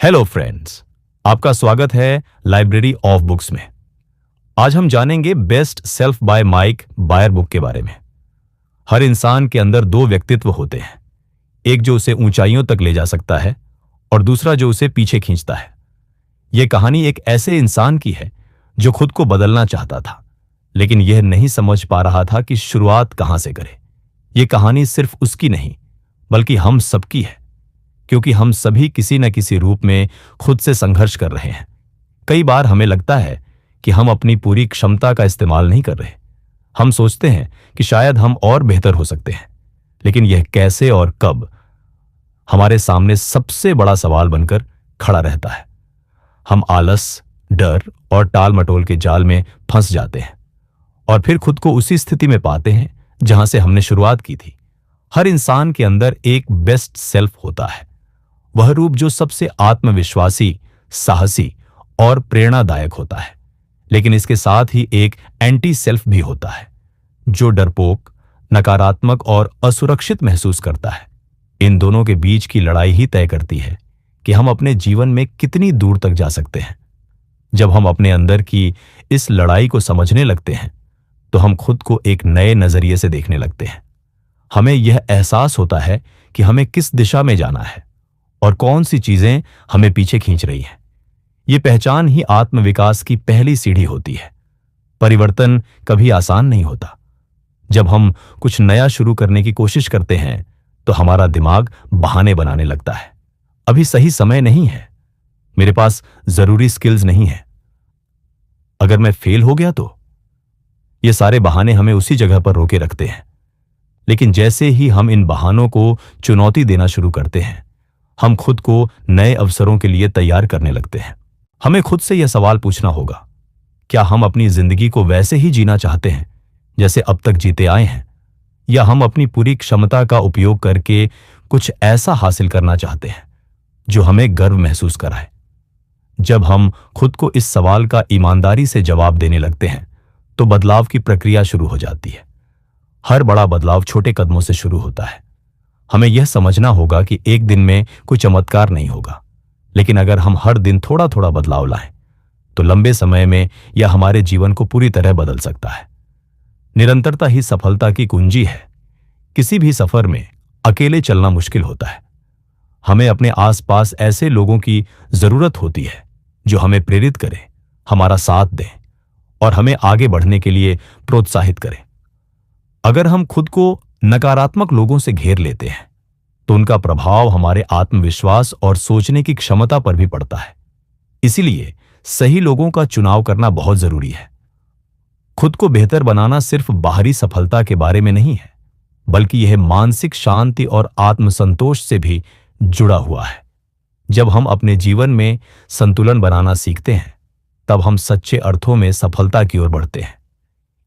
Hello friends, आपका स्वागत है लाइब्रेरी ऑफ बुक्स में। आज हम जानेंगे Best Self by Mike Bayer book के बारे में। हर इंसान के अंदर दो व्यक्तित्व होते हैं, एक जो उसे ऊंचाइयों तक ले जा सकता है और दूसरा जो उसे पीछे खींचता है। यह कहानी एक ऐसे इंसान की है जो खुद को बदलना चाहता था, लेकिन यह नहीं समझ पा रहा था कि शुरुआत कहां से करे। यह कहानी सिर्फ उसकी नहीं, बल्कि हम सबकी है, क्योंकि हम सभी किसी न किसी रूप में खुद से संघर्ष कर रहे हैं। कई बार हमें लगता है कि हम अपनी पूरी क्षमता का इस्तेमाल नहीं कर रहे। हम सोचते हैं कि शायद हम और बेहतर हो सकते हैं, लेकिन यह कैसे और कब हमारे सामने सबसे बड़ा सवाल बनकर खड़ा रहता है। हम आलस, डर और टाल मटोल के जाल में फंस जाते हैं और फिर खुद को उसी स्थिति में पाते हैं जहां से हमने शुरुआत की थी। हर इंसान के अंदर एक बेस्ट सेल्फ होता है, वह रूप जो सबसे आत्मविश्वासी, साहसी और प्रेरणादायक होता है। लेकिन इसके साथ ही एक एंटी सेल्फ भी होता है, जो डरपोक, नकारात्मक और असुरक्षित महसूस करता है। इन दोनों के बीच की लड़ाई ही तय करती है कि हम अपने जीवन में कितनी दूर तक जा सकते हैं। जब हम अपने अंदर की इस लड़ाई को समझने लगते हैं, तो हम खुद को एक नए नजरिए से देखने लगते हैं। हमें यह एहसास होता है कि हमें किस दिशा में जाना है और कौन सी चीजें हमें पीछे खींच रही हैं। ये पहचान ही आत्मविकास की पहली सीढ़ी होती है। परिवर्तन कभी आसान नहीं होता। जब हम कुछ नया शुरू करने की कोशिश करते हैं, तो हमारा दिमाग बहाने बनाने लगता है। अभी सही समय नहीं है, मेरे पास जरूरी स्किल्स नहीं है, अगर मैं फेल हो गया तो। ये सारे बहाने हमें उसी जगह पर रोके रखते हैं। लेकिन जैसे ही हम इन बहानों को चुनौती देना शुरू करते हैं, हम खुद को नए अवसरों के लिए तैयार करने लगते हैं। हमें खुद से यह सवाल पूछना होगा, क्या हम अपनी जिंदगी को वैसे ही जीना चाहते हैं जैसे अब तक जीते आए हैं, या हम अपनी पूरी क्षमता का उपयोग करके कुछ ऐसा हासिल करना चाहते हैं जो हमें गर्व महसूस कराए। जब हम खुद को इस सवाल का ईमानदारी से जवाब देने लगते हैं, तो बदलाव की प्रक्रिया शुरू हो जाती है। हर बड़ा बदलाव छोटे कदमों से शुरू होता है। हमें यह समझना होगा कि एक दिन में कोई चमत्कार नहीं होगा, लेकिन अगर हम हर दिन थोड़ा थोड़ा बदलाव लाएं, तो लंबे समय में यह हमारे जीवन को पूरी तरह बदल सकता है। निरंतरता ही सफलता की कुंजी है। किसी भी सफर में अकेले चलना मुश्किल होता है। हमें अपने आसपास ऐसे लोगों की जरूरत होती है जो हमें प्रेरित करें, हमारा साथ दें और हमें आगे बढ़ने के लिए प्रोत्साहित करें। अगर हम खुद को नकारात्मक लोगों से घेर लेते हैं, तो उनका प्रभाव हमारे आत्मविश्वास और सोचने की क्षमता पर भी पड़ता है। इसीलिए सही लोगों का चुनाव करना बहुत जरूरी है। खुद को बेहतर बनाना सिर्फ बाहरी सफलता के बारे में नहीं है, बल्कि यह मानसिक शांति और आत्मसंतोष से भी जुड़ा हुआ है। जब हम अपने जीवन में संतुलन बनाना सीखते हैं, तब हम सच्चे अर्थों में सफलता की ओर बढ़ते हैं।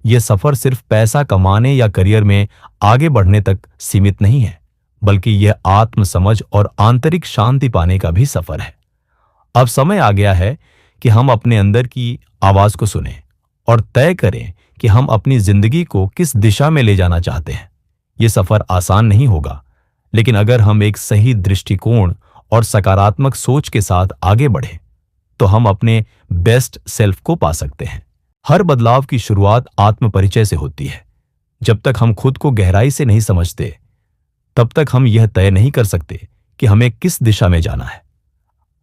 यह सफर सिर्फ पैसा कमाने या करियर में आगे बढ़ने तक सीमित नहीं है, बल्कि यह आत्मसमझ और आंतरिक शांति पाने का भी सफर है। अब समय आ गया है कि हम अपने अंदर की आवाज को सुनें और तय करें कि हम अपनी जिंदगी को किस दिशा में ले जाना चाहते हैं। यह सफर आसान नहीं होगा, लेकिन अगर हम एक सही दृष्टिकोण और सकारात्मक सोच के साथ आगे बढ़ें, तो हम अपने बेस्ट सेल्फ को पा सकते हैं। हर बदलाव की शुरुआत आत्म परिचय से होती है। जब तक हम खुद को गहराई से नहीं समझते, तब तक हम यह तय नहीं कर सकते कि हमें किस दिशा में जाना है।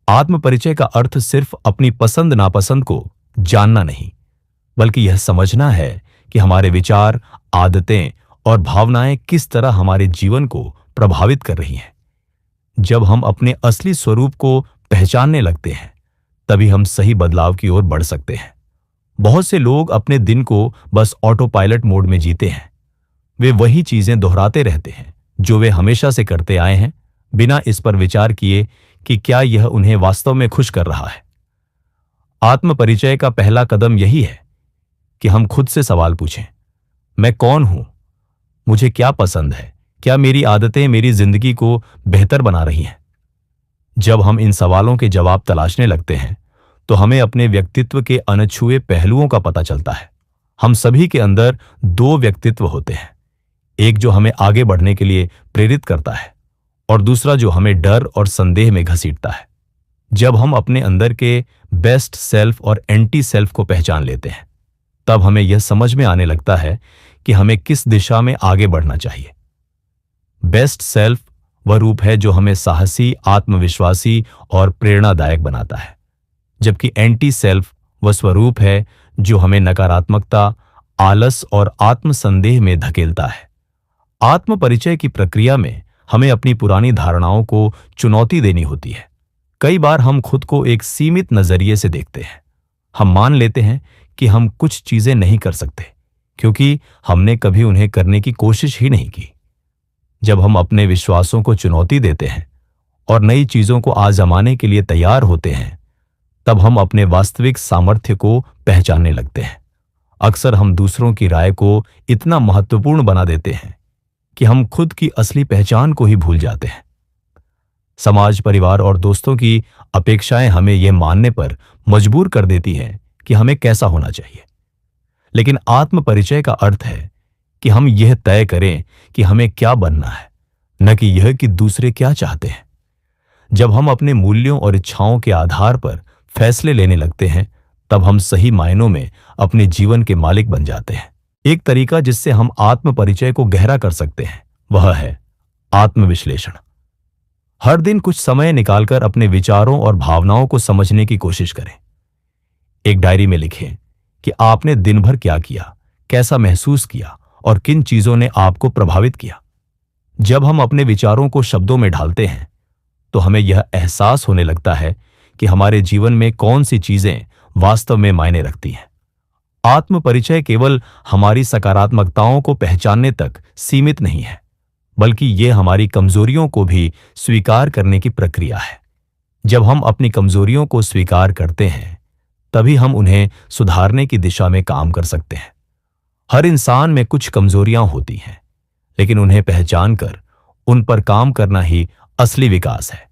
आत्म परिचय का अर्थ सिर्फ अपनी पसंद नापसंद को जानना नहीं, बल्कि यह समझना है कि हमारे विचार, आदतें और भावनाएं किस तरह हमारे जीवन को प्रभावित कर रही हैं। जब हम अपने असली स्वरूप को पहचानने लगते हैं, तभी हम सही बदलाव की ओर बढ़ सकते हैं। बहुत से लोग अपने दिन को बस ऑटो पायलट मोड में जीते हैं। वे वही चीजें दोहराते रहते हैं जो वे हमेशा से करते आए हैं, बिना इस पर विचार किए कि क्या यह उन्हें वास्तव में खुश कर रहा है। आत्म परिचय का पहला कदम यही है कि हम खुद से सवाल पूछें, मैं कौन हूं? मुझे क्या पसंद है? क्या मेरी आदतें मेरी जिंदगी को बेहतर बना रही हैं? जब हम इन सवालों के जवाब तलाशने लगते हैं, तो हमें अपने व्यक्तित्व के अनछुए पहलुओं का पता चलता है। हम सभी के अंदर दो व्यक्तित्व होते हैं, एक जो हमें आगे बढ़ने के लिए प्रेरित करता है और दूसरा जो हमें डर और संदेह में घसीटता है। जब हम अपने अंदर के बेस्ट सेल्फ और एंटी सेल्फ को पहचान लेते हैं, तब हमें यह समझ में आने लगता है कि हमें किस दिशा में आगे बढ़ना चाहिए। बेस्ट सेल्फ वह रूप है जो हमें साहसी, आत्मविश्वासी और प्रेरणादायक बनाता है, जबकि एंटी सेल्फ वह स्वरूप है जो हमें नकारात्मकता, आलस और आत्मसंदेह में धकेलता है। आत्म परिचय की प्रक्रिया में हमें अपनी पुरानी धारणाओं को चुनौती देनी होती है। कई बार हम खुद को एक सीमित नजरिए से देखते हैं। हम मान लेते हैं कि हम कुछ चीजें नहीं कर सकते क्योंकि हमने कभी उन्हें करने की कोशिश ही नहीं की। जब हम अपने विश्वासों को चुनौती देते हैं और नई चीजों को आजमाने के लिए तैयार होते हैं, तब हम अपने वास्तविक सामर्थ्य को पहचानने लगते हैं। अक्सर हम दूसरों की राय को इतना महत्वपूर्ण बना देते हैं कि हम खुद की असली पहचान को ही भूल जाते हैं। समाज, परिवार और दोस्तों की अपेक्षाएं हमें यह मानने पर मजबूर कर देती हैं कि हमें कैसा होना चाहिए। लेकिन आत्म परिचय का अर्थ है कि हम यह तय करें कि हमें क्या बनना है, न कि यह कि दूसरे क्या चाहते हैं। जब हम अपने मूल्यों और इच्छाओं के आधार पर फैसले लेने लगते हैं, तब हम सही मायनों में अपने जीवन के मालिक बन जाते हैं। एक तरीका जिससे हम आत्म परिचय को गहरा कर सकते हैं वह है आत्मविश्लेषण। हर दिन कुछ समय निकालकर अपने विचारों और भावनाओं को समझने की कोशिश करें। एक डायरी में लिखें कि आपने दिन भर क्या किया, कैसा महसूस किया और किन चीजों ने आपको प्रभावित किया। जब हम अपने विचारों को शब्दों में ढालते हैं, तो हमें यह एहसास होने लगता है कि हमारे जीवन में कौन सी चीजें वास्तव में मायने रखती हैं। आत्म परिचय केवल हमारी सकारात्मकताओं को पहचानने तक सीमित नहीं है, बल्कि यह हमारी कमजोरियों को भी स्वीकार करने की प्रक्रिया है। जब हम अपनी कमजोरियों को स्वीकार करते हैं, तभी हम उन्हें सुधारने की दिशा में काम कर सकते हैं। हर इंसान में कुछ कमजोरियां होती हैं, लेकिन उन्हें पहचान कर उन पर काम करना ही असली विकास है।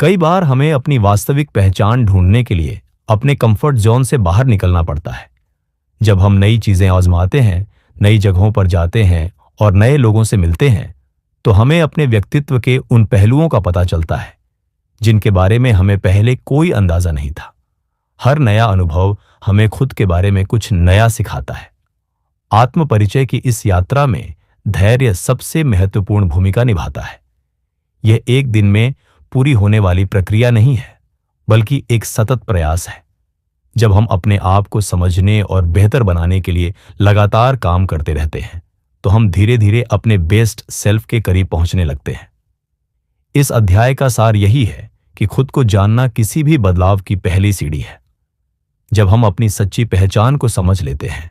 कई बार हमें अपनी वास्तविक पहचान ढूंढने के लिए अपने कंफर्ट जोन से बाहर निकलना पड़ता है। जब हम नई चीजें आजमाते हैं, नई जगहों पर जाते हैं और नए लोगों से मिलते हैं, तो हमें अपने व्यक्तित्व के उन पहलुओं का पता चलता है जिनके बारे में हमें पहले कोई अंदाजा नहीं था। हर नया अनुभव हमें खुद के बारे में कुछ नया सिखाता है। आत्म परिचय की इस यात्रा में धैर्य सबसे महत्वपूर्ण भूमिका निभाता है। यह एक दिन में पूरी होने वाली प्रक्रिया नहीं है, बल्कि एक सतत प्रयास है। जब हम अपने आप को समझने और बेहतर बनाने के लिए लगातार काम करते रहते हैं, तो हम धीरे धीरे अपने बेस्ट सेल्फ के करीब पहुंचने लगते हैं। इस अध्याय का सार यही है कि खुद को जानना किसी भी बदलाव की पहली सीढ़ी है। जब हम अपनी सच्ची पहचान को समझ लेते हैं,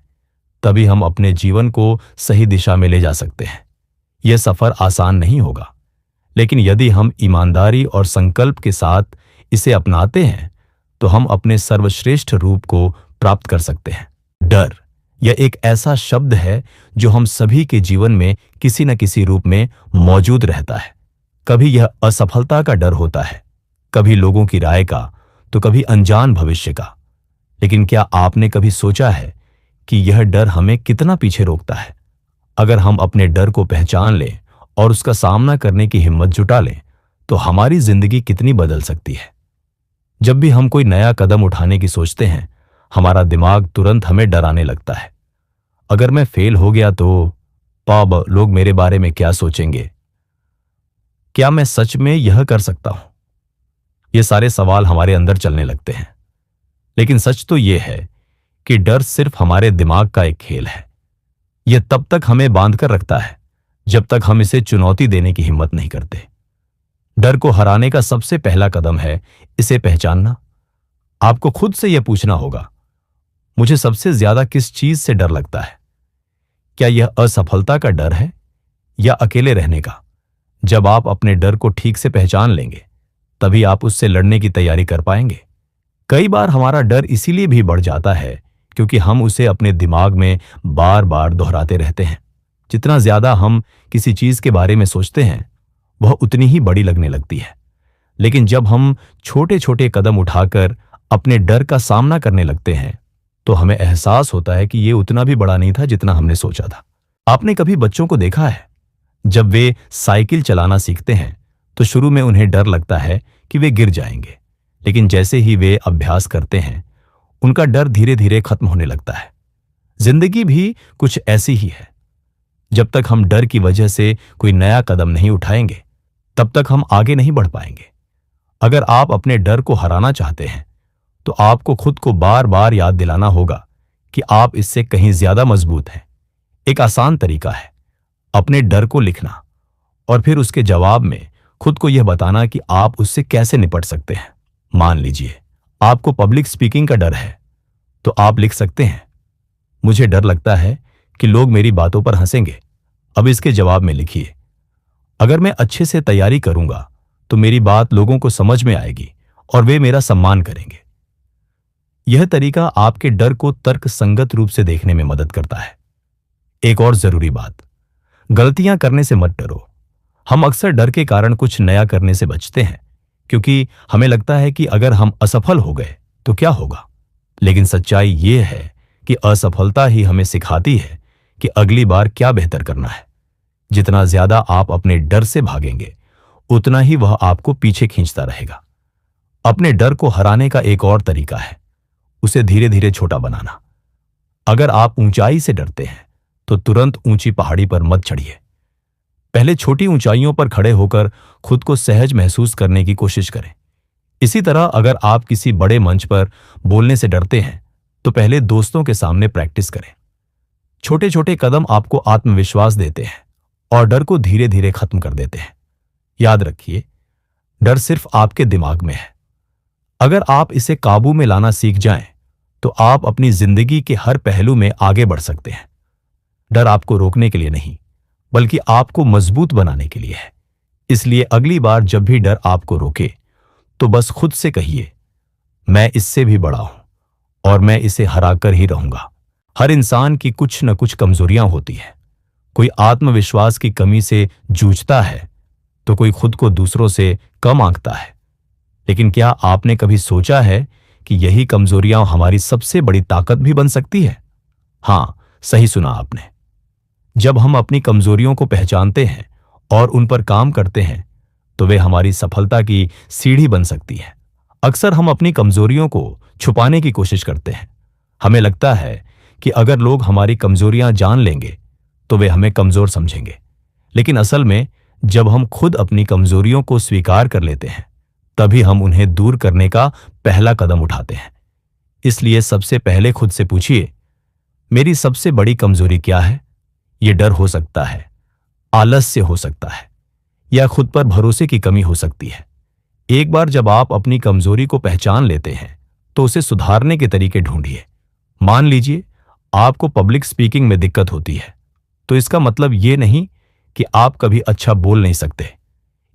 तभी हम अपने जीवन को सही दिशा में ले जा सकते हैं। यह सफर आसान नहीं होगा, लेकिन यदि हम ईमानदारी और संकल्प के साथ इसे अपनाते हैं, तो हम अपने सर्वश्रेष्ठ रूप को प्राप्त कर सकते हैं। डर, यह एक ऐसा शब्द है जो हम सभी के जीवन में किसी न किसी रूप में मौजूद रहता है। कभी यह असफलता का डर होता है, कभी लोगों की राय का, तो कभी अनजान भविष्य का। लेकिन क्या आपने कभी सोचा है कि यह डर हमें कितना पीछे रोकता है? अगर हम अपने डर को पहचान लें और उसका सामना करने की हिम्मत जुटा लें, तो हमारी जिंदगी कितनी बदल सकती है। जब भी हम कोई नया कदम उठाने की सोचते हैं, हमारा दिमाग तुरंत हमें डराने लगता है। अगर मैं फेल हो गया तो पाप, लोग मेरे बारे में क्या सोचेंगे? क्या मैं सच में यह कर सकता हूं? ये सारे सवाल हमारे अंदर चलने लगते हैं। लेकिन सच तो यह है कि डर सिर्फ हमारे दिमाग का एक खेल है। यह तब तक हमें बांध कर रखता है जब तक हम इसे चुनौती देने की हिम्मत नहीं करते। डर को हराने का सबसे पहला कदम है इसे पहचानना। आपको खुद से यह पूछना होगा, मुझे सबसे ज्यादा किस चीज से डर लगता है? क्या यह असफलता का डर है या अकेले रहने का? जब आप अपने डर को ठीक से पहचान लेंगे, तभी आप उससे लड़ने की तैयारी कर पाएंगे। कई बार हमारा डर इसीलिए भी बढ़ जाता है क्योंकि हम उसे अपने दिमाग में बार बार दोहराते रहते हैं। जितना ज्यादा हम किसी चीज के बारे में सोचते हैं, वह उतनी ही बड़ी लगने लगती है। लेकिन जब हम छोटे छोटे कदम उठाकर अपने डर का सामना करने लगते हैं, तो हमें एहसास होता है कि यह उतना भी बड़ा नहीं था जितना हमने सोचा था। आपने कभी बच्चों को देखा है, जब वे साइकिल चलाना सीखते हैं तो शुरू में उन्हें डर लगता है कि वे गिर जाएंगे। लेकिन जैसे ही वे अभ्यास करते हैं, उनका डर धीरे धीरे खत्म होने लगता है। जिंदगी भी कुछ ऐसी ही है। जब तक हम डर की वजह से कोई नया कदम नहीं उठाएंगे, तब तक हम आगे नहीं बढ़ पाएंगे। अगर आप अपने डर को हराना चाहते हैं, तो आपको खुद को बार बार याद दिलाना होगा कि आप इससे कहीं ज्यादा मजबूत हैं। एक आसान तरीका है अपने डर को लिखना और फिर उसके जवाब में खुद को यह बताना कि आप उससे कैसे निपट सकते हैं। मान लीजिए आपको पब्लिक स्पीकिंग का डर है, तो आप लिख सकते हैं, मुझे डर लगता है कि लोग मेरी बातों पर हंसेंगे। अब इसके जवाब में लिखिए, अगर मैं अच्छे से तैयारी करूंगा तो मेरी बात लोगों को समझ में आएगी और वे मेरा सम्मान करेंगे। यह तरीका आपके डर को तर्कसंगत रूप से देखने में मदद करता है। एक और जरूरी बात, गलतियां करने से मत डरो। हम अक्सर डर के कारण कुछ नया करने से बचते हैं, क्योंकि हमें लगता है कि अगर हम असफल हो गए तो क्या होगा। लेकिन सच्चाई यह है कि असफलता ही हमें सिखाती है कि अगली बार क्या बेहतर करना है। जितना ज्यादा आप अपने डर से भागेंगे, उतना ही वह आपको पीछे खींचता रहेगा। अपने डर को हराने का एक और तरीका है उसे धीरे धीरे छोटा बनाना। अगर आप ऊंचाई से डरते हैं, तो तुरंत ऊंची पहाड़ी पर मत चढ़िए। पहले छोटी ऊंचाइयों पर खड़े होकर खुद को सहज महसूस करने की कोशिश करें। इसी तरह अगर आप किसी बड़े मंच पर बोलने से डरते हैं, तो पहले दोस्तों के सामने प्रैक्टिस करें। छोटे छोटे कदम आपको आत्मविश्वास देते हैं और डर को धीरे धीरे खत्म कर देते हैं। याद रखिए, डर सिर्फ आपके दिमाग में है। अगर आप इसे काबू में लाना सीख जाएं, तो आप अपनी जिंदगी के हर पहलू में आगे बढ़ सकते हैं। डर आपको रोकने के लिए नहीं, बल्कि आपको मजबूत बनाने के लिए है। इसलिए अगली बार जब भी डर आपको रोके, तो बस खुद से कहिए, मैं इससे भी बड़ा हूं और मैं इसे हराकर ही रहूंगा। हर इंसान की कुछ न कुछ कमजोरियां होती हैं। कोई आत्मविश्वास की कमी से जूझता है, तो कोई खुद को दूसरों से कम आंकता है। लेकिन क्या आपने कभी सोचा है कि यही कमजोरियां हमारी सबसे बड़ी ताकत भी बन सकती है? हां, सही सुना आपने। जब हम अपनी कमजोरियों को पहचानते हैं और उन पर काम करते हैं, तो वे हमारी सफलता की सीढ़ी बन सकती है। अक्सर हम अपनी कमजोरियों को छुपाने की कोशिश करते हैं। हमें लगता है कि अगर लोग हमारी कमजोरियां जान लेंगे, तो वे हमें कमजोर समझेंगे। लेकिन असल में जब हम खुद अपनी कमजोरियों को स्वीकार कर लेते हैं, तभी हम उन्हें दूर करने का पहला कदम उठाते हैं। इसलिए सबसे पहले खुद से पूछिए, मेरी सबसे बड़ी कमजोरी क्या है? यह डर हो सकता है, आलस्य हो सकता है, या खुद पर भरोसे की कमी हो सकती है। एक बार जब आप अपनी कमजोरी को पहचान लेते हैं, तो उसे सुधारने के तरीके ढूंढिए। मान लीजिए आपको पब्लिक स्पीकिंग में दिक्कत होती है, तो इसका मतलब यह नहीं कि आप कभी अच्छा बोल नहीं सकते।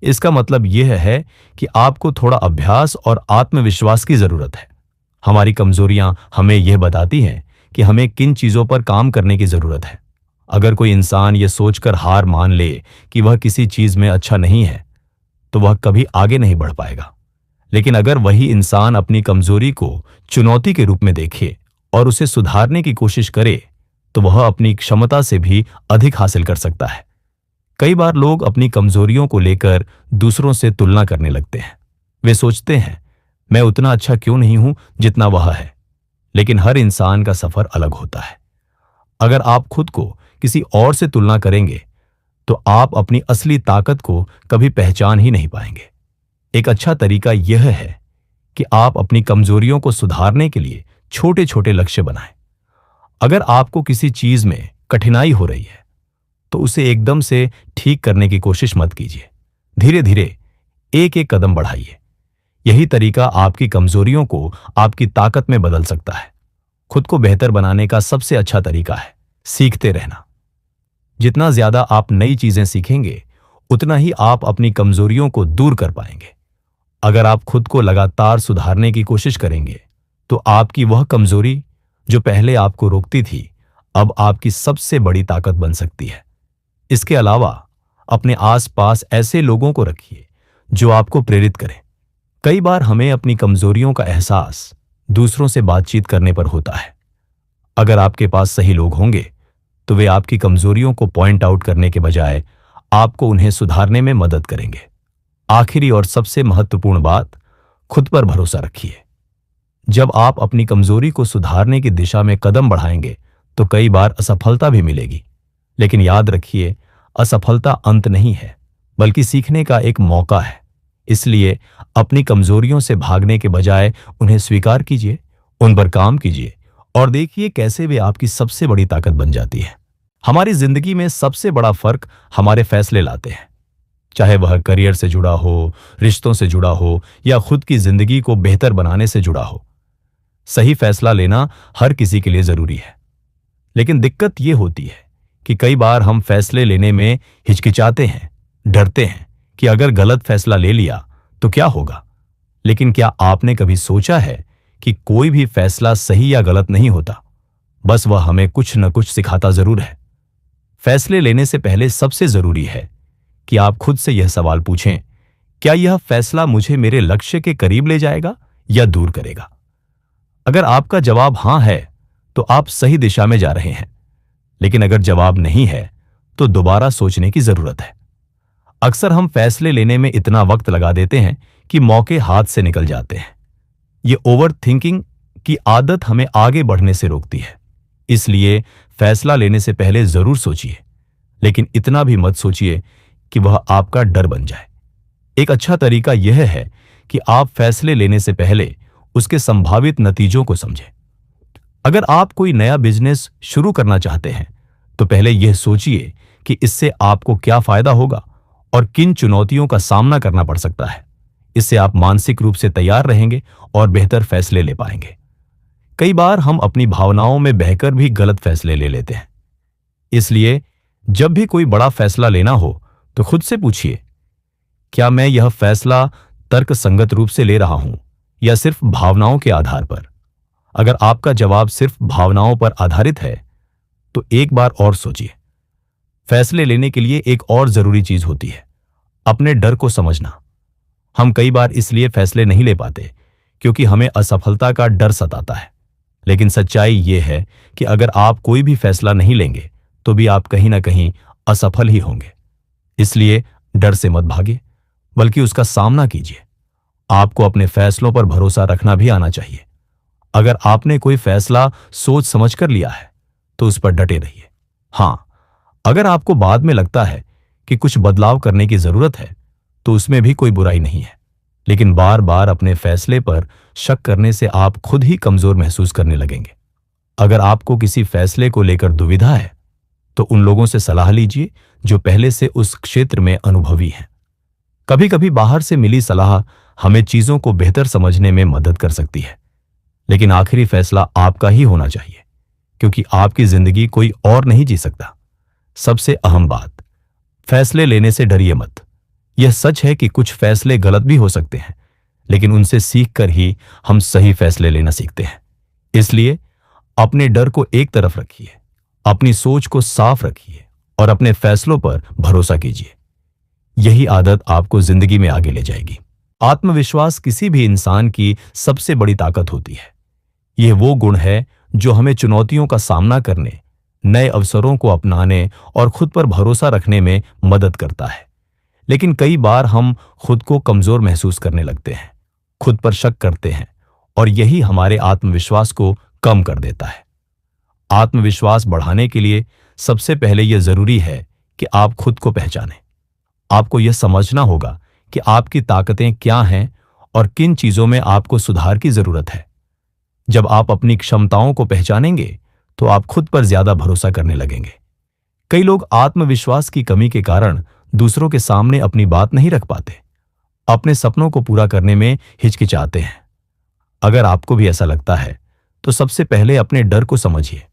इसका मतलब यह है कि आपको थोड़ा अभ्यास और आत्मविश्वास की जरूरत है। हमारी कमजोरियां हमें यह बताती हैं कि हमें किन चीजों पर काम करने की जरूरत है। अगर कोई इंसान यह सोचकर हार मान ले कि वह किसी चीज में अच्छा नहीं है, तो वह कभी आगे नहीं बढ़ पाएगा। लेकिन अगर वही इंसान अपनी कमजोरी को चुनौती के रूप में देखे और उसे सुधारने की कोशिश करे, तो वह अपनी क्षमता से भी अधिक हासिल कर सकता है। कई बार लोग अपनी कमजोरियों को लेकर दूसरों से तुलना करने लगते हैं। वे सोचते हैं, मैं उतना अच्छा क्यों नहीं हूं जितना वह है। लेकिन हर इंसान का सफर अलग होता है। अगर आप खुद को किसी और से तुलना करेंगे, तो आप अपनी असली ताकत को कभी पहचान ही नहीं पाएंगे। एक अच्छा तरीका यह है कि आप अपनी कमजोरियों को सुधारने के लिए छोटे छोटे लक्ष्य बनाएं। अगर आपको किसी चीज में कठिनाई हो रही है, तो उसे एकदम से ठीक करने की कोशिश मत कीजिए। धीरे धीरे एक एक कदम बढ़ाइए। यही तरीका आपकी कमजोरियों को आपकी ताकत में बदल सकता है। खुद को बेहतर बनाने का सबसे अच्छा तरीका है सीखते रहना। जितना ज्यादा आप नई चीजें सीखेंगे, उतना ही आप अपनी कमजोरियों को दूर कर पाएंगे। अगर आप खुद को लगातार सुधारने की कोशिश करेंगे, तो आपकी वह कमजोरी जो पहले आपको रोकती थी, अब आपकी सबसे बड़ी ताकत बन सकती है। इसके अलावा अपने आसपास ऐसे लोगों को रखिए जो आपको प्रेरित करें। कई बार हमें अपनी कमजोरियों का एहसास दूसरों से बातचीत करने पर होता है। अगर आपके पास सही लोग होंगे, तो वे आपकी कमजोरियों को पॉइंट आउट करने के बजाय आपको उन्हें सुधारने में मदद करेंगे। आखिरी और सबसे महत्वपूर्ण बात, खुद पर भरोसा रखिए। जब आप अपनी कमजोरी को सुधारने की दिशा में कदम बढ़ाएंगे तो कई बार असफलता भी मिलेगी, लेकिन याद रखिए, असफलता अंत नहीं है, बल्कि सीखने का एक मौका है। इसलिए अपनी कमजोरियों से भागने के बजाय उन्हें स्वीकार कीजिए, उन पर काम कीजिए और देखिए कैसे वे आपकी सबसे बड़ी ताकत बन जाती है। हमारी जिंदगी में सबसे बड़ा फर्क हमारे फैसले लाते हैं, चाहे वह करियर से जुड़ा हो, रिश्तों से जुड़ा हो या खुद की जिंदगी को बेहतर बनाने से जुड़ा हो। सही फैसला लेना हर किसी के लिए जरूरी है, लेकिन दिक्कत यह होती है कि कई बार हम फैसले लेने में हिचकिचाते हैं, डरते हैं कि अगर गलत फैसला ले लिया तो क्या होगा। लेकिन क्या आपने कभी सोचा है कि कोई भी फैसला सही या गलत नहीं होता, बस वह हमें कुछ न कुछ सिखाता जरूर है। फैसले लेने से पहले सबसे जरूरी है कि आप खुद से यह सवाल पूछें, क्या यह फैसला मुझे मेरे लक्ष्य के करीब ले जाएगा या दूर करेगा। अगर आपका जवाब हां है तो आप सही दिशा में जा रहे हैं, लेकिन अगर जवाब नहीं है तो दोबारा सोचने की जरूरत है। अक्सर हम फैसले लेने में इतना वक्त लगा देते हैं कि मौके हाथ से निकल जाते हैं। ये ओवर थिंकिंग की आदत हमें आगे बढ़ने से रोकती है। इसलिए फैसला लेने से पहले जरूर सोचिए, लेकिन इतना भी मत सोचिए कि वह आपका डर बन जाए। एक अच्छा तरीका यह है कि आप फैसले लेने से पहले उसके संभावित नतीजों को समझें। अगर आप कोई नया बिजनेस शुरू करना चाहते हैं तो पहले यह सोचिए कि इससे आपको क्या फायदा होगा और किन चुनौतियों का सामना करना पड़ सकता है। इससे आप मानसिक रूप से तैयार रहेंगे और बेहतर फैसले ले पाएंगे। कई बार हम अपनी भावनाओं में बहकर भी गलत फैसले ले लेते हैं। इसलिए जब भी कोई बड़ा फैसला लेना हो तो खुद से पूछिए, क्या मैं यह फैसला तर्कसंगत रूप से ले रहा हूं या सिर्फ भावनाओं के आधार पर। अगर आपका जवाब सिर्फ भावनाओं पर आधारित है तो एक बार और सोचिए। फैसले लेने के लिए एक और जरूरी चीज होती है, अपने डर को समझना। हम कई बार इसलिए फैसले नहीं ले पाते क्योंकि हमें असफलता का डर सताता है, लेकिन सच्चाई यह है कि अगर आप कोई भी फैसला नहीं लेंगे तो भी आप कहीं ना कहीं असफल ही होंगे। इसलिए डर से मत भागिए, बल्कि उसका सामना कीजिए। आपको अपने फैसलों पर भरोसा रखना भी आना चाहिए। अगर आपने कोई फैसला सोच समझकर लिया है तो उस पर डटे रहिए। हां, अगर आपको बाद में लगता है कि कुछ बदलाव करने की जरूरत है तो उसमें भी कोई बुराई नहीं है, लेकिन बार बार अपने फैसले पर शक करने से आप खुद ही कमजोर महसूस करने लगेंगे। अगर आपको किसी फैसले को लेकर दुविधा है तो उन लोगों से सलाह लीजिए जो पहले से उस क्षेत्र में अनुभवी हैं। कभी कभी बाहर से मिली सलाह हमें चीजों को बेहतर समझने में मदद कर सकती है, लेकिन आखिरी फैसला आपका ही होना चाहिए, क्योंकि आपकी जिंदगी कोई और नहीं जी सकता। सबसे अहम बात, फैसले लेने से डरिए मत। यह सच है कि कुछ फैसले गलत भी हो सकते हैं, लेकिन उनसे सीखकर ही हम सही फैसले लेना सीखते हैं। इसलिए अपने डर को एक तरफ रखिए, अपनी सोच को साफ रखिए और अपने फैसलों पर भरोसा कीजिए। यही आदत आपको जिंदगी में आगे ले जाएगी। आत्मविश्वास किसी भी इंसान की सबसे बड़ी ताकत होती है। यह वो गुण है जो हमें चुनौतियों का सामना करने, नए अवसरों को अपनाने और खुद पर भरोसा रखने में मदद करता है। लेकिन कई बार हम खुद को कमजोर महसूस करने लगते हैं, खुद पर शक करते हैं और यही हमारे आत्मविश्वास को कम कर देता है। आत्मविश्वास बढ़ाने के लिए सबसे पहले यह जरूरी है कि आप खुद को पहचानें। आपको यह समझना होगा कि आपकी ताकतें क्या हैं और किन चीजों में आपको सुधार की जरूरत है। जब आप अपनी क्षमताओं को पहचानेंगे तो आप खुद पर ज्यादा भरोसा करने लगेंगे। कई लोग आत्मविश्वास की कमी के कारण दूसरों के सामने अपनी बात नहीं रख पाते, अपने सपनों को पूरा करने में हिचकिचाते हैं। अगर आपको भी ऐसा लगता है तो सबसे पहले अपने डर को समझिए।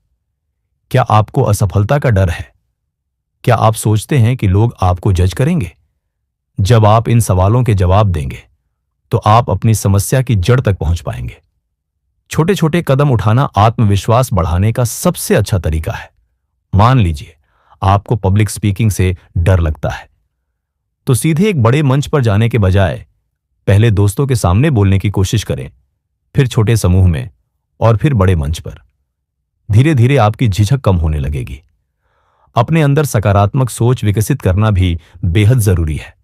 क्या आपको असफलता का डर है? क्या आप सोचते हैं कि लोग आपको जज करेंगे? जब आप इन सवालों के जवाब देंगे तो आप अपनी समस्या की जड़ तक पहुंच पाएंगे। छोटे छोटे कदम उठाना आत्मविश्वास बढ़ाने का सबसे अच्छा तरीका है। मान लीजिए आपको पब्लिक स्पीकिंग से डर लगता है, तो सीधे एक बड़े मंच पर जाने के बजाय पहले दोस्तों के सामने बोलने की कोशिश करें, फिर छोटे समूह में और फिर बड़े मंच पर। धीरे धीरे आपकी झिझक कम होने लगेगी। अपने अंदर सकारात्मक सोच विकसित करना भी बेहद जरूरी है।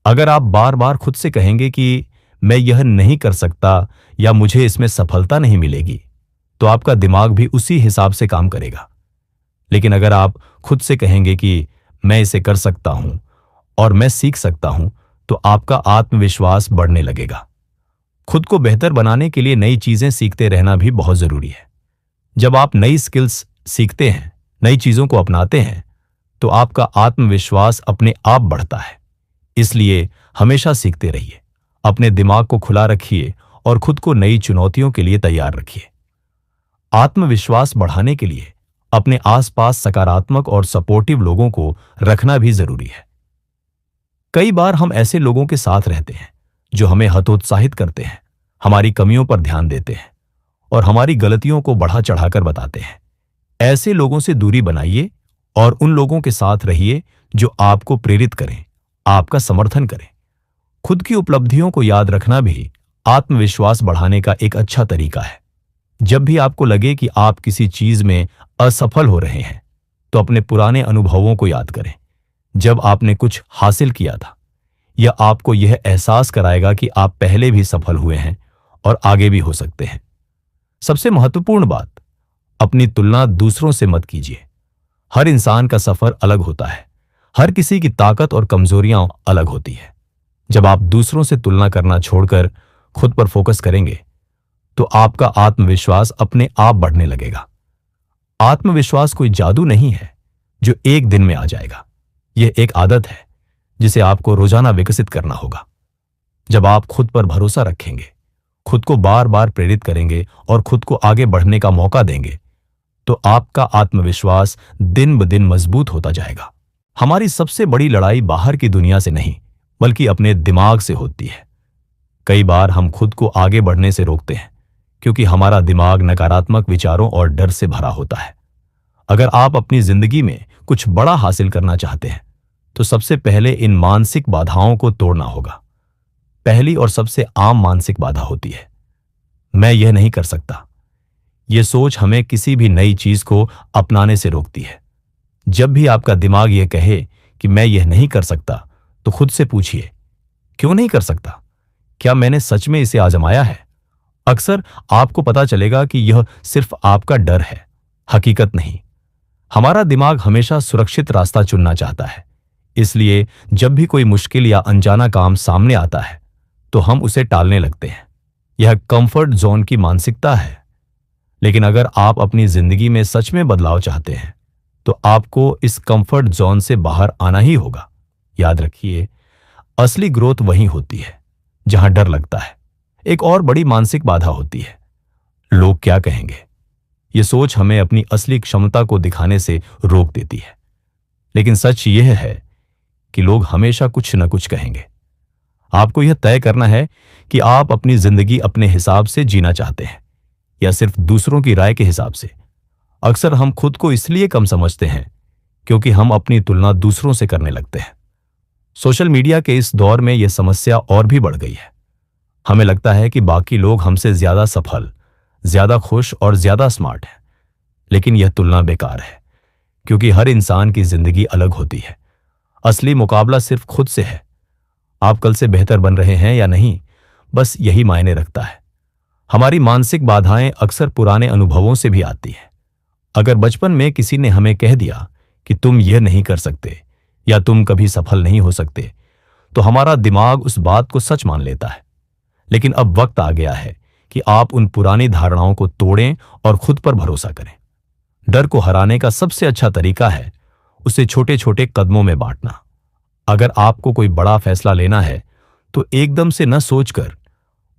अगर आप बार बार खुद से कहेंगे कि मैं यह नहीं कर सकता या मुझे इसमें सफलता नहीं मिलेगी, तो आपका दिमाग भी उसी हिसाब से काम करेगा। लेकिन अगर आप खुद से कहेंगे कि मैं इसे कर सकता हूं और मैं सीख सकता हूं, तो आपका आत्मविश्वास बढ़ने लगेगा। खुद को बेहतर बनाने के लिए नई चीजें सीखते रहना भी बहुत जरूरी है। जब आप नई स्किल्स सीखते हैं, नई चीजों को अपनाते हैं, तो आपका आत्मविश्वास अपने आप बढ़ता है। इसलिए हमेशा सीखते रहिए, अपने दिमाग को खुला रखिए और खुद को नई चुनौतियों के लिए तैयार रखिए। आत्मविश्वास बढ़ाने के लिए अपने आसपास सकारात्मक और सपोर्टिव लोगों को रखना भी जरूरी है। कई बार हम ऐसे लोगों के साथ रहते हैं जो हमें हतोत्साहित करते हैं, हमारी कमियों पर ध्यान देते हैं और हमारी गलतियों को बढ़ा चढ़ाकर बताते हैं। ऐसे लोगों से दूरी बनाइए और उन लोगों के साथ रहिए जो आपको प्रेरित करें, आपका समर्थन करें। खुद की उपलब्धियों को याद रखना भी आत्मविश्वास बढ़ाने का एक अच्छा तरीका है। जब भी आपको लगे कि आप किसी चीज में असफल हो रहे हैं, तो अपने पुराने अनुभवों को याद करें, जब आपने कुछ हासिल किया था। यह आपको यह एहसास कराएगा कि आप पहले भी सफल हुए हैं और आगे भी हो सकते हैं। सबसे महत्वपूर्ण बात, अपनी तुलना दूसरों से मत कीजिए। हर इंसान का सफर अलग होता है, हर किसी की ताकत और कमजोरियां अलग होती है। जब आप दूसरों से तुलना करना छोड़कर खुद पर फोकस करेंगे, तो आपका आत्मविश्वास अपने आप बढ़ने लगेगा। आत्मविश्वास कोई जादू नहीं है जो एक दिन में आ जाएगा। यह एक आदत है जिसे आपको रोजाना विकसित करना होगा। जब आप खुद पर भरोसा रखेंगे, खुद को बार बार प्रेरित करेंगे और खुद को आगे बढ़ने का मौका देंगे, तो आपका आत्मविश्वास दिन ब दिन मजबूत होता जाएगा। हमारी सबसे बड़ी लड़ाई बाहर की दुनिया से नहीं, बल्कि अपने दिमाग से होती है। कई बार हम खुद को आगे बढ़ने से रोकते हैं क्योंकि हमारा दिमाग नकारात्मक विचारों और डर से भरा होता है। अगर आप अपनी जिंदगी में कुछ बड़ा हासिल करना चाहते हैं, तो सबसे पहले इन मानसिक बाधाओं को तोड़ना होगा। पहली और सबसे आम मानसिक बाधा होती है, मैं यह नहीं कर सकता। यह सोच हमें किसी भी नई चीज को अपनाने से रोकती है। जब भी आपका दिमाग यह कहे कि मैं यह नहीं कर सकता, तो खुद से पूछिए, क्यों नहीं कर सकता? क्या मैंने सच में इसे आजमाया है? अक्सर आपको पता चलेगा कि यह सिर्फ आपका डर है, हकीकत नहीं। हमारा दिमाग हमेशा सुरक्षित रास्ता चुनना चाहता है, इसलिए जब भी कोई मुश्किल या अनजाना काम सामने आता है, तो हम उसे टालने लगते हैं। यह कंफर्ट जोन की मानसिकता है। लेकिन अगर आप अपनी जिंदगी में सच में बदलाव चाहते हैं, तो आपको इस कंफर्ट जोन से बाहर आना ही होगा। याद रखिए, असली ग्रोथ वहीं होती है जहां डर लगता है। एक और बड़ी मानसिक बाधा होती है, लोग क्या कहेंगे। यह सोच हमें अपनी असली क्षमता को दिखाने से रोक देती है। लेकिन सच यह है कि लोग हमेशा कुछ न कुछ कहेंगे। आपको यह तय करना है कि आप अपनी जिंदगी अपने हिसाब से जीना चाहते हैं या सिर्फ दूसरों की राय के हिसाब से। अक्सर हम खुद को इसलिए कम समझते हैं क्योंकि हम अपनी तुलना दूसरों से करने लगते हैं। सोशल मीडिया के इस दौर में यह समस्या और भी बढ़ गई है। हमें लगता है कि बाकी लोग हमसे ज्यादा सफल, ज्यादा खुश और ज्यादा स्मार्ट हैं। लेकिन यह तुलना बेकार है, क्योंकि हर इंसान की जिंदगी अलग होती है। असली मुकाबला सिर्फ खुद से है। आप कल से बेहतर बन रहे हैं या नहीं, बस यही मायने रखता है। हमारी मानसिक बाधाएं अक्सर पुराने अनुभवों से भी आती हैं। अगर बचपन में किसी ने हमें कह दिया कि तुम यह नहीं कर सकते या तुम कभी सफल नहीं हो सकते, तो हमारा दिमाग उस बात को सच मान लेता है। लेकिन अब वक्त आ गया है कि आप उन पुरानी धारणाओं को तोड़ें और खुद पर भरोसा करें। डर को हराने का सबसे अच्छा तरीका है उसे छोटे छोटे कदमों में बांटना। अगर आपको कोई बड़ा फैसला लेना है, तो एकदम से न सोचकर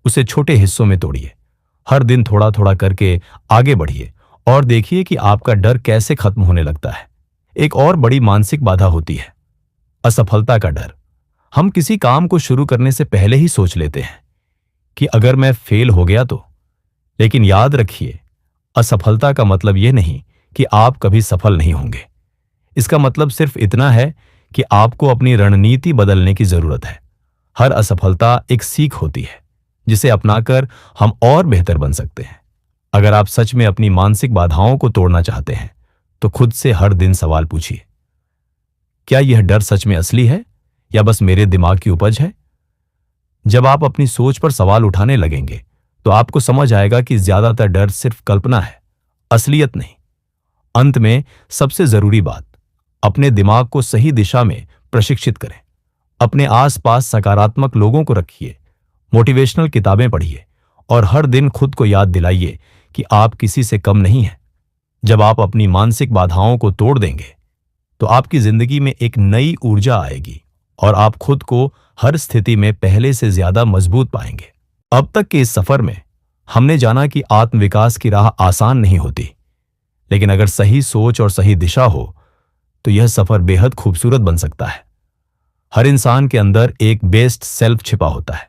उसे छोटे हिस्सों में तोड़िए। हर दिन थोड़ा थोड़ा करके आगे बढ़िए और देखिए कि आपका डर कैसे खत्म होने लगता है। एक और बड़ी मानसिक बाधा होती है, असफलता का डर। हम किसी काम को शुरू करने से पहले ही सोच लेते हैं कि अगर मैं फेल हो गया तो। लेकिन याद रखिए, असफलता का मतलब यह नहीं कि आप कभी सफल नहीं होंगे। इसका मतलब सिर्फ इतना है कि आपको अपनी रणनीति बदलने की जरूरत है। हर असफलता एक सीख होती है जिसे अपनाकर हम और बेहतर बन सकते हैं। अगर आप सच में अपनी मानसिक बाधाओं को तोड़ना चाहते हैं, तो खुद से हर दिन सवाल पूछिए, क्या यह डर सच में असली है या बस मेरे दिमाग की उपज है? जब आप अपनी सोच पर सवाल उठाने लगेंगे तो आपको समझ आएगा कि ज्यादातर डर सिर्फ कल्पना है, असलियत नहीं। अंत में सबसे जरूरी बात, अपने दिमाग को सही दिशा में प्रशिक्षित करें। अपने आसपास सकारात्मक लोगों को रखिए, मोटिवेशनल किताबें पढ़िए और हर दिन खुद को याद दिलाइए कि आप किसी से कम नहीं हैं। जब आप अपनी मानसिक बाधाओं को तोड़ देंगे तो आपकी जिंदगी में एक नई ऊर्जा आएगी और आप खुद को हर स्थिति में पहले से ज्यादा मजबूत पाएंगे। अब तक के इस सफर में हमने जाना कि आत्मविकास की राह आसान नहीं होती, लेकिन अगर सही सोच और सही दिशा हो तो यह सफर बेहद खूबसूरत बन सकता है। हर इंसान के अंदर एक बेस्ट सेल्फ छिपा होता है,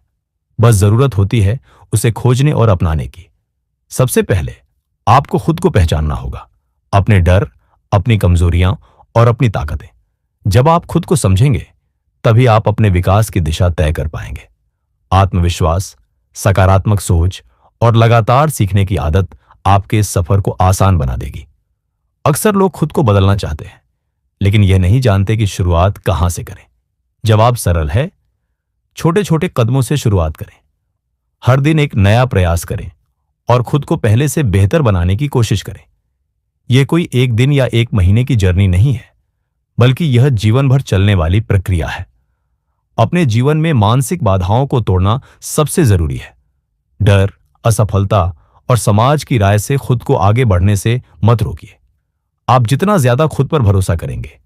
बस जरूरत होती है उसे खोजने और अपनाने की। सबसे पहले आपको खुद को पहचानना होगा, अपने डर, अपनी कमजोरियां और अपनी ताकतें। जब आप खुद को समझेंगे तभी आप अपने विकास की दिशा तय कर पाएंगे। आत्मविश्वास, सकारात्मक सोच और लगातार सीखने की आदत आपके इस सफर को आसान बना देगी। अक्सर लोग खुद को बदलना चाहते हैं, लेकिन यह नहीं जानते कि शुरुआत कहां से करें। जवाब सरल है, छोटे छोटे कदमों से शुरुआत करें। हर दिन एक नया प्रयास करें और खुद को पहले से बेहतर बनाने की कोशिश करें। यह कोई एक दिन या एक महीने की जर्नी नहीं है, बल्कि यह जीवन भर चलने वाली प्रक्रिया है। अपने जीवन में मानसिक बाधाओं को तोड़ना सबसे जरूरी है। डर, असफलता और समाज की राय से खुद को आगे बढ़ने से मत रोकिए। आप जितना ज्यादा खुद पर भरोसा करेंगे,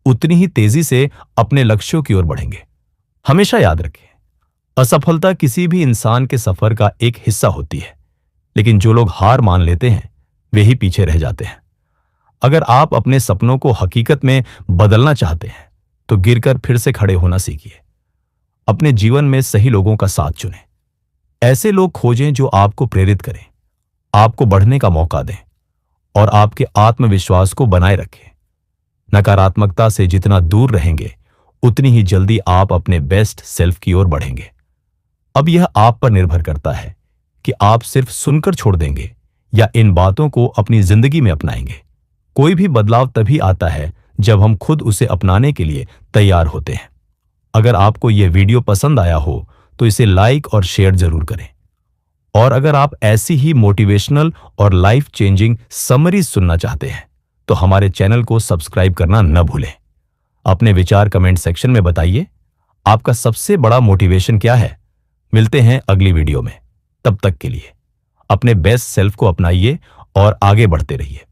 उतनी ही तेजी से अपने लक्ष्यों की ओर बढ़ेंगे। हमेशा याद रखें, असफलता किसी भी इंसान के सफर का एक हिस्सा होती है, लेकिन जो लोग हार मान लेते हैं वे ही पीछे रह जाते हैं। अगर आप अपने सपनों को हकीकत में बदलना चाहते हैं तो गिरकर फिर से खड़े होना सीखिए। अपने जीवन में सही लोगों का साथ चुनें। ऐसे लोग खोजें जो आपको प्रेरित करें, आपको बढ़ने का मौका दें और आपके आत्मविश्वास को बनाए रखें। नकारात्मकता से जितना दूर रहेंगे, उतनी ही जल्दी आप अपने बेस्ट सेल्फ की ओर बढ़ेंगे। अब यह आप पर निर्भर करता है कि आप सिर्फ सुनकर छोड़ देंगे या इन बातों को अपनी जिंदगी में अपनाएंगे। कोई भी बदलाव तभी आता है जब हम खुद उसे अपनाने के लिए तैयार होते हैं। अगर आपको यह वीडियो पसंद आया हो तो इसे लाइक और शेयर जरूर करें। और अगर आप ऐसी ही मोटिवेशनल और लाइफ चेंजिंग समरीज सुनना चाहते हैं तो हमारे चैनल को सब्सक्राइब करना न भूलें। अपने विचार कमेंट सेक्शन में बताइए, आपका सबसे बड़ा मोटिवेशन क्या है। मिलते हैं अगली वीडियो में। तब तक के लिए अपने बेस्ट सेल्फ को अपनाइए और आगे बढ़ते रहिए।